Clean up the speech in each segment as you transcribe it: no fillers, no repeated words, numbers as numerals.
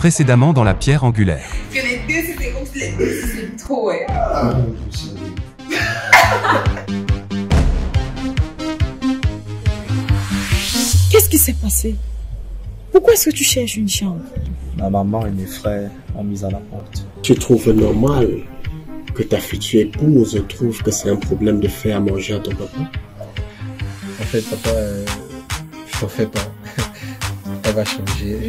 précédemment dans la pierre angulaire. Que les deux, c'était comme si les deux, c'est trop, ouais. Qu'est-ce qui s'est passé? Pourquoi est-ce que tu cherches une chambre? Ma maman et mes frères ont mis à la porte. Tu trouves normal que ta future épouse trouve que c'est un problème de faire à manger à ton papa? En fait, papa, je t'en fais pas. Elle va changer.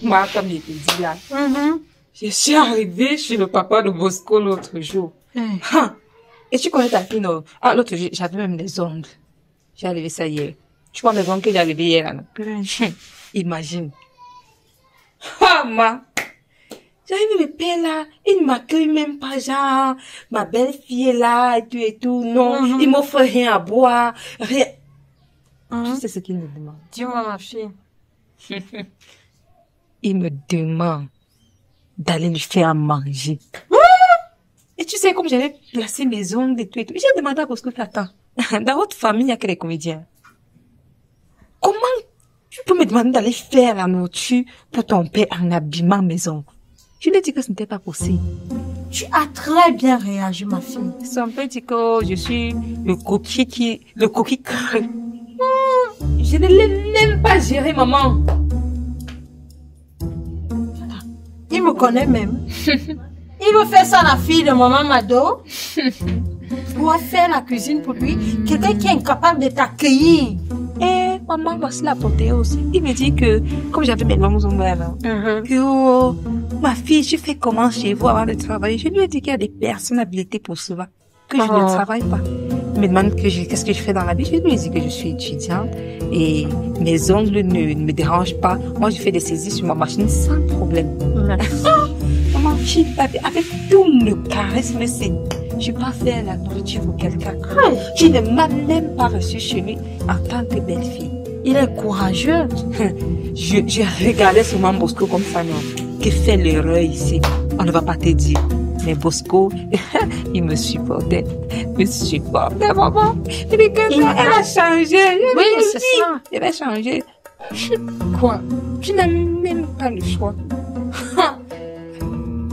Moi, comme je te dis là, je suis arrivée chez le papa de Bosco l'autre jour. Et tu connais ta fille, non? Ah, l'autre jour, j'avais même des ongles. J'ai enlevé ça hier. Tu vois mes ongles que j'ai enlevés hier, là, non? Imagine. Ah, moi. J'arrive le père là, il ne m'accueille même pas, genre, ma belle-fille est là, et tout, non. Il m'offre rien à boire, rien. Tu sais ce qu'il me demande? Dis-moi, ma fille. Il me demande d'aller lui faire manger. Et tu sais, comme j'avais placé mes ongles et tout, j'ai demandé à Bosco, attends, dans votre famille, il n'y a que les comédiens. Comment tu peux me demander d'aller faire la nourriture pour ton père en abîmant mes ongles? Je lui ai dit que ce n'était pas possible. Tu as très bien réagi, ma fille. Son petit que je suis le coquille creux. Je ne l'ai même pas géré, maman. Il me connaît même. Il veut faire ça à la fille de maman Mado. Pour faire la cuisine pour lui. Quelqu'un qui est incapable de t'accueillir. Et maman, voici la beauté aussi. Il me dit que, comme j'avais mes longues ongles là, que, oh, ma fille, tu fais comment chez vous avant de travailler? Je lui ai dit qu'il y a des personnes habilitées pour cela. Que je ne travaille pas. Il me demande qu'est-ce que je fais dans la vie. Je lui ai dit que je suis étudiante et mes ongles ne me dérangent pas. Moi, je fais des saisies sur ma machine sans problème. Maman, avec tout le charisme, je peux pas faire la nourriture pour quelqu'un qui ne m'a même pas reçu chez lui en tant que belle-fille. Il est courageux. Je regardais sur mon Bosco comme ça, non. Que fait l'erreur ici? On ne va pas te dire. Mais Bosco, il me supportait. Maman. Elle a changé. Oui, c'est ça. Elle a changé. Quoi? Tu n'as même pas le choix.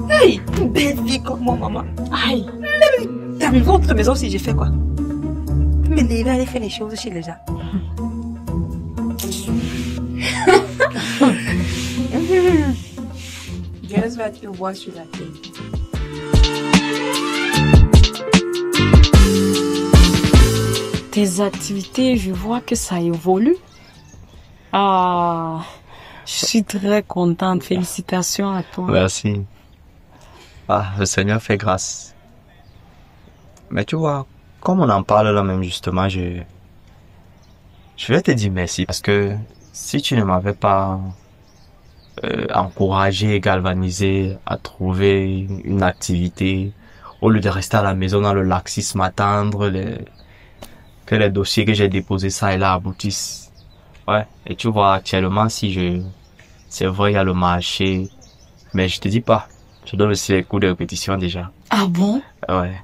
Hey, une belle fille comme moi, maman. Aïe. Même dans votre maison, si j'ai fait quoi? Me lever, aller faire les choses chez les gens. Qu'est-ce que tu vois sur la télé? Tes activités, je vois que ça évolue. Ah, je suis très contente. Félicitations à toi. Merci. Ah, le Seigneur fait grâce. Mais tu vois, comme on en parle là même justement, je vais te dire merci parce que si tu ne m'avais pas encouragé et galvanisé à trouver une activité au lieu de rester à la maison dans le laxisme, attendre que les dossiers que j'ai déposés ça et là aboutissent. Ouais. Et tu vois, actuellement, c'est vrai, il y a le marché, mais je te dis pas, je donne aussi les cours de répétition déjà. Ah bon? Ouais.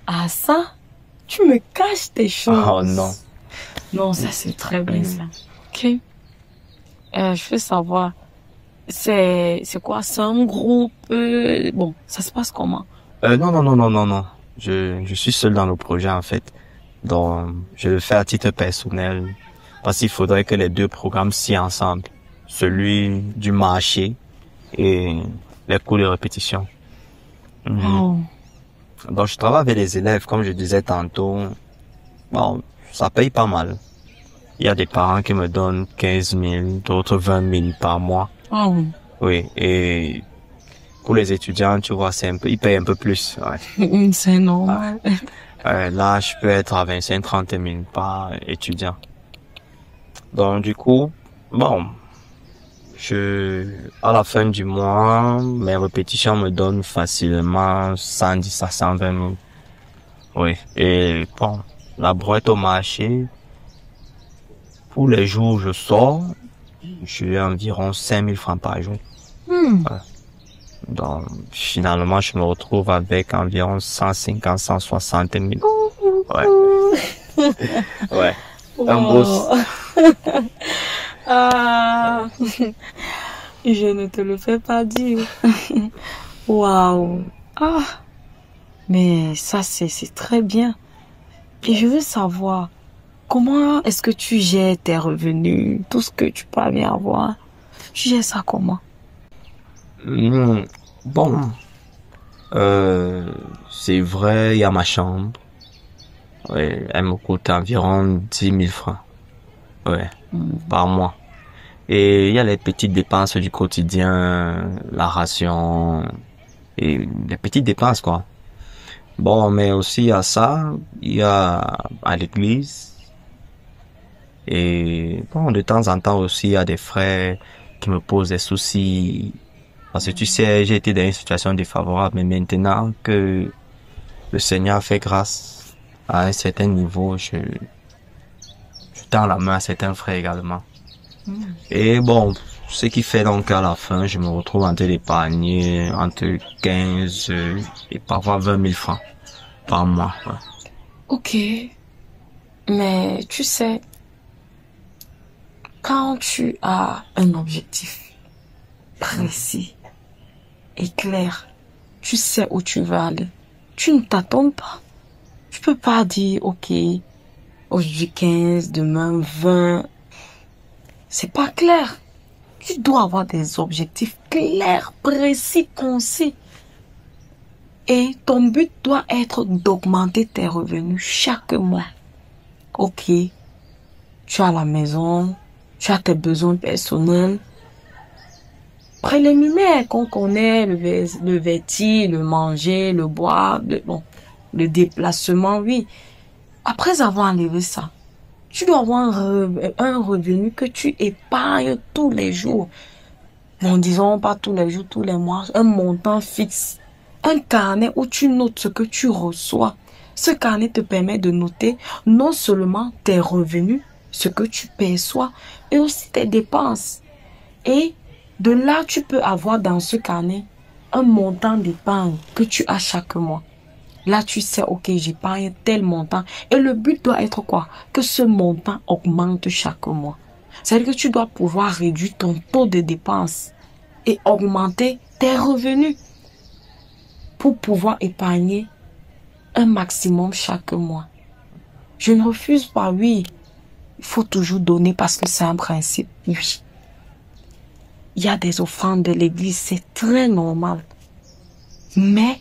Ah ça? Tu me caches tes choses. Oh non. Non, ça c'est très bien ça. Ok. Je veux savoir, c'est quoi? C'est un groupe? Bon, ça se passe comment? Non. Je suis seul dans le projet, en fait. Donc, je le fais à titre personnel. Parce qu'il faudrait que les deux programmes s'y ensemble. Celui du marché et les cours de répétition. Oh. Donc, je travaille avec les élèves, comme je disais tantôt. Bon, ça paye pas mal. Il y a des parents qui me donnent 15 000, d'autres 20 000 par mois. Oh. Oui, et pour les étudiants, tu vois, ils payent un peu plus. Ouais. C'est normal. Là, je peux être à 25-30 000 par étudiant. Donc, du coup, bon, à la fin du mois, mes répétitions me donnent facilement 110 à 120 000. Oui, et bon, la brouette au marché, pour les jours où je sors, j'ai environ 5 000 francs par jour. Ouais. Donc, finalement, je me retrouve avec environ 150, 160 000. Ouais. Ouais. Un boss. Ah, je ne te le fais pas dire. Waouh. Ah, mais ça, c'est très bien. Et je veux savoir, comment est-ce que tu gères tes revenus, tout ce que tu parviens à avoir? Tu gères ça comment? Bon, c'est vrai, il y a ma chambre. Ouais, elle me coûte environ 10 000 francs. Ouais, par mois. Et il y a les petites dépenses du quotidien, la ration, et les petites dépenses, quoi. Bon, mais aussi il y a ça, il y a à l'église. Et bon, de temps en temps aussi, il y a des frères qui me posent des soucis. Parce que tu sais, j'ai été dans une situation défavorable, mais maintenant que le Seigneur fait grâce à un certain niveau, je tends la main à certains frères également. Et bon, ce qui fait donc à la fin, je me retrouve en train d'épargner entre 15 et parfois 20 000 francs par mois. Ouais. Ok, mais tu sais, quand tu as un objectif précis et clair, tu sais où tu vas aller. Tu ne t'attends pas. Tu peux pas dire, ok, aujourd'hui 15, demain 20. C'est pas clair. Tu dois avoir des objectifs clairs, précis, concis. Et ton but doit être d'augmenter tes revenus chaque mois. Ok, tu as la maison, tu as tes besoins personnels, préliminaires qu'on connaît, le vêtir, le manger, le boire, le déplacement, oui. Après avoir enlevé ça, tu dois avoir un revenu que tu épargnes tous les jours. Bon, disons pas tous les jours, tous les mois, un montant fixe. Un carnet où tu notes ce que tu reçois. Ce carnet te permet de noter non seulement tes revenus, ce que tu perçois, et aussi tes dépenses. Et de là, tu peux avoir dans ce carnet un montant d'épargne que tu as chaque mois. Là, tu sais, ok, j'épargne tel montant. Et le but doit être quoi? Que ce montant augmente chaque mois. C'est-à-dire que tu dois pouvoir réduire ton taux de dépenses et augmenter tes revenus pour pouvoir épargner un maximum chaque mois. Je ne refuse pas, oui. Il faut toujours donner parce que c'est un principe, oui. Il y a des offrandes de l'église, c'est très normal. Mais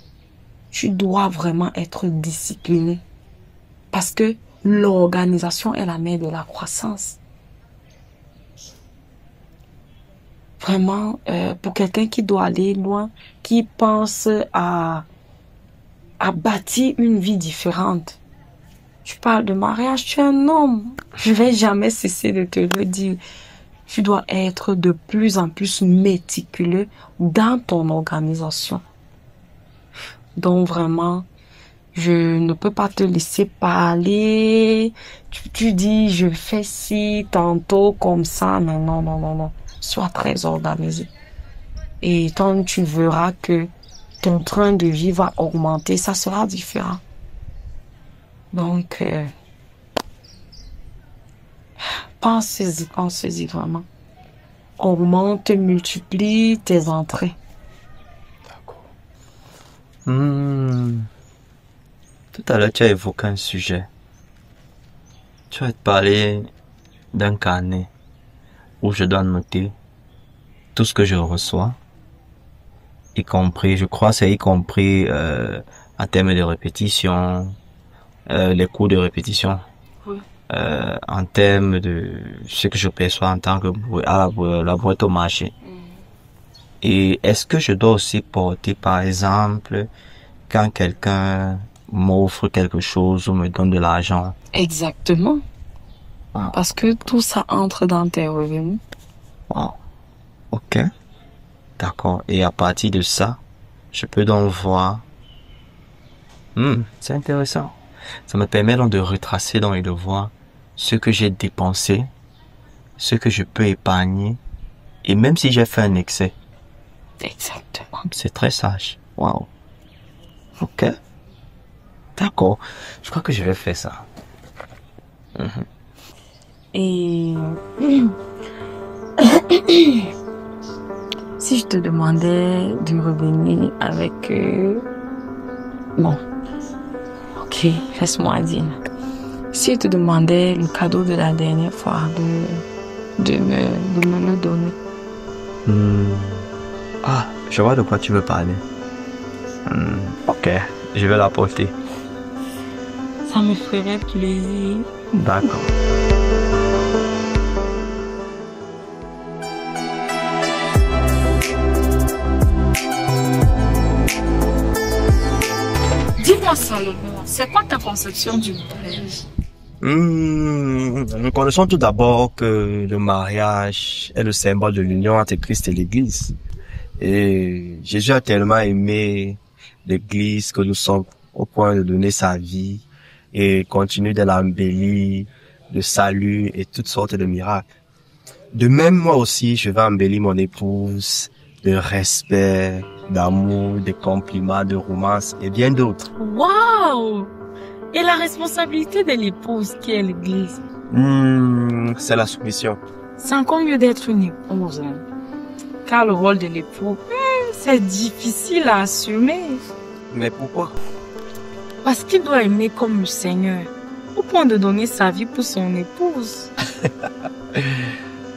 tu dois vraiment être discipliné. Parce que l'organisation est la mère de la croissance. Vraiment, pour quelqu'un qui doit aller loin, qui pense à bâtir une vie différente. Tu parles de mariage, tu es un homme. Je vais jamais cesser de te le dire. Tu dois être de plus en plus méticuleux dans ton organisation. Donc vraiment, je ne peux pas te laisser parler. Tu dis, je fais ci, tantôt comme ça. Non. Sois très organisé. Et quand tu verras que ton train de vie va augmenter, ça sera différent. Donc, pensez-y vraiment. Augmente, multiplie tes entrées. D'accord. Tout à l'heure, tu as évoqué un sujet. Tu as parlé d'un carnet où je dois noter tout ce que je reçois, y compris, je crois, c'est y compris en termes de répétition, les cours de répétition, Oui. en termes de ce que je perçois en tant que la boîte au marché. Et est-ce que je dois aussi porter, par exemple, quand quelqu'un m'offre quelque chose ou me donne de l'argent? Exactement. Wow. Parce que tout ça entre dans tes revenus. Wow. Ok. D'accord. Et à partir de ça, je peux donc voir. C'est intéressant. Ça me permet donc de retracer et de voir ce que j'ai dépensé, ce que je peux épargner, et même si j'ai fait un excès. Exactement. C'est très sage. Wow. Ok. D'accord. Je crois que je vais faire ça. Et si je te demandais de revenir avec... Bon. Ok, laisse-moi dire. Si je te demandais le cadeau de la dernière fois de me le donner. Ah, je vois de quoi tu veux parler. Ok, je vais l'apporter. Ça me ferait plaisir. D'accord. Dis-moi seulement, c'est quoi ta conception du mariage? Nous connaissons tout d'abord que le mariage est le symbole de l'union entre Christ et l'Église. Et Jésus a tellement aimé l'Église que nous sommes au point de donner sa vie et continue de l'embellir, de salut et toutes sortes de miracles. De même, moi aussi, je vais embellir mon épouse de respect, d'amour, de compliments, de romance et bien d'autres. Waouh! Et la responsabilité de l'épouse qui est l'Église? C'est la soumission. C'est encore mieux d'être une épouse. Hein. Car le rôle de l'époux, c'est difficile à assumer. Mais pourquoi? Parce qu'il doit aimer comme le Seigneur, au point de donner sa vie pour son épouse.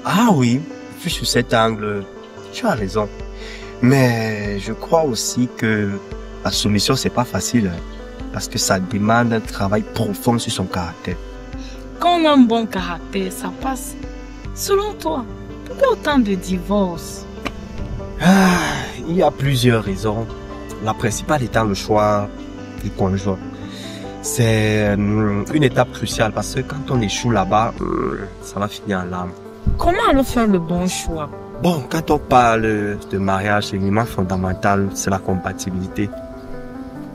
Ah oui, vu sous cet angle, tu as raison. Mais je crois aussi que la soumission, c'est pas facile. Parce que ça demande un travail profond sur son caractère. Quand on a un bon caractère, ça passe. Selon toi, pourquoi autant de divorces? Il y a plusieurs raisons. La principale étant le choix du conjoint. C'est une étape cruciale parce que quand on échoue là-bas, ça va finir en larmes. Comment allons faire le bon choix? Bon, quand on parle de mariage, l'élément fondamental, c'est la compatibilité.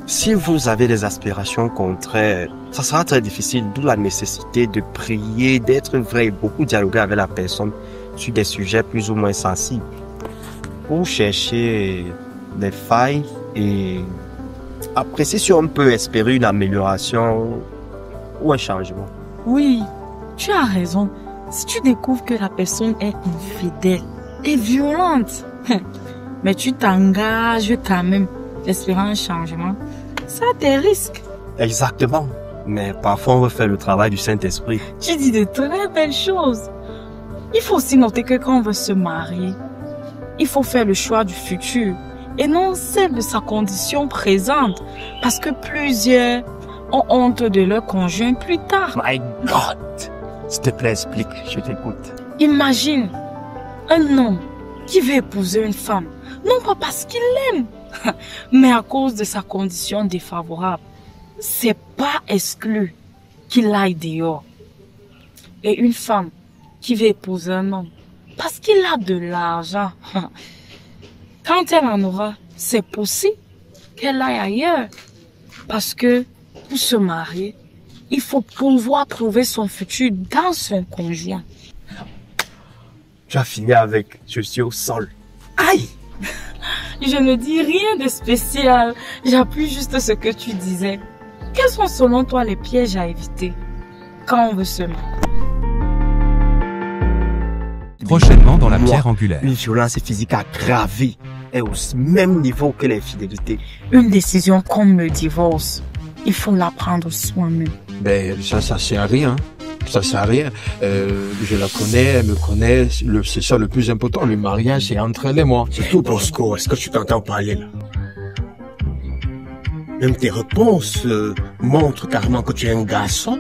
Si vous avez des aspirations contraires, ça sera très difficile, d'où la nécessité de prier, d'être vrai et beaucoup dialoguer avec la personne sur des sujets plus ou moins sensibles. Pour chercher des failles et apprécier si on peut espérer une amélioration ou un changement. Oui, tu as raison. Si tu découvres que la personne est infidèle et violente, mais tu t'engages quand même espérant un changement, ça a des risques. Exactement. Mais parfois on veut faire le travail du Saint-Esprit. Tu dis de très belles choses. Il faut aussi noter que quand on veut se marier, il faut faire le choix du futur et non celle de sa condition présente. Parce que plusieurs ont honte de leur conjoint plus tard. My God! S'il te plaît, explique, je t'écoute. Imagine un homme qui veut épouser une femme, non pas parce qu'il l'aime, mais à cause de sa condition défavorable. C'est pas exclu qu'il aille dehors. Et une femme qui veut épouser un homme parce qu'il a de l'argent. Quand elle en aura, c'est possible qu'elle aille ailleurs. Parce que pour se marier, il faut pouvoir trouver son futur dans son conjoint. Tu as fini avec « je suis au sol ». Aïe! Je ne dis rien de spécial. J'appuie juste ce que tu disais. Quels sont selon toi les pièges à éviter quand on veut se marier? Prochainement dans la Moi, pierre angulaire. Une violence physique aggravée est au même niveau que l'infidélité. Une décision comme le divorce, il faut la prendre soi-même. Ben, ça sert à rien. Ça sert à rien. Je la connais, elle me connaît. C'est ça le plus important. Le mariage, c'est entre elle et moi. C'est tout, Bosco. Est-ce que tu t'entends parler, là? Même tes réponses montrent carrément que tu es un garçon